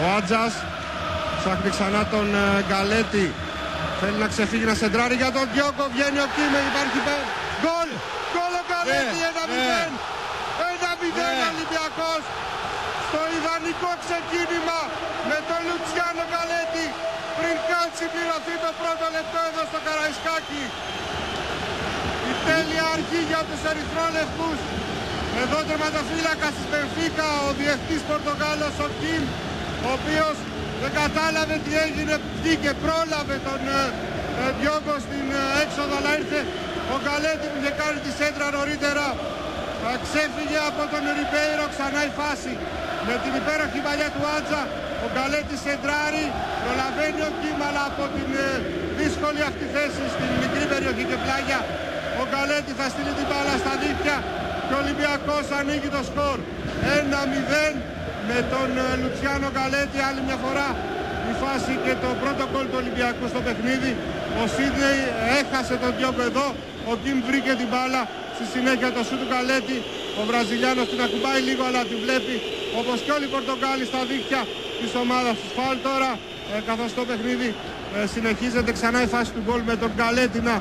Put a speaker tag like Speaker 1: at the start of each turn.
Speaker 1: Ο Άτζας ψάχνει ξανά τον Γκαλέτη. Θέλει να ξεφύγει, να σεντράρει για τον Διόκο. Βγαίνει ο Κίμε, υπάρχει γκολ. Γκολ ο Γκαλέτη, 1-0. 1-0 Ολυμπιακός. Στο ιδανικό ξεκίνημα με τον Λουτσιάνο Γκαλέτη. Πριν καν συμπληρωθεί το πρώτο λεπτό εδώ στο Καραϊσκάκι. Η τέλεια αρχή για τους ερυθρόλευκους. Εδώ τερματοφύλακας της Μπενφίκα, ο διεθνής Πορτογάλος ο Κιμ, ο οποίος δεν κατάλαβε τι έγινε, βγήκε, πρόλαβε τον Διόγκο στην έξοδο, αλλά ήρθε ο Γκαλέτη που είχε κάνει τη σέντρα νωρίτερα. Ξέφυγε από τον Ριμπέιρο, ξανά η φάση με την υπέροχη παλιά του Άτζα. Ο Γκαλέτη σεντράρει, προλαβαίνει ο Κιμ, αλλά από την δύσκολη αυτή θέση στην μικρή περιοχή και πλάγια ο Γκαλέτη θα στείλει την μπάλα στα δίχτυα και ο Ολυμπιακός ανοίγει το σκορ 1-0 με τον Λουτσιάνο Γκαλέτη. Άλλη μια φορά η φάση και το πρώτο γκολ του Ολυμπιακού στο παιχνίδι. Ο Σίδνεϊ έχασε τον Διόγκο εδώ, ο Κιμ βρήκε την μπάλα, στη συνέχεια το σου του Γκαλέτη. Ο Βραζιλιάνος την ακουμπάει λίγο, αλλά την βλέπει όπως και όλοι οι Πορτογάλοι στα δίχτυα της ομάδας του. Φάουλ τώρα, καθώς το παιχνίδι συνεχίζεται, ξανά η φάση του γκολ με τον Γκαλέτη να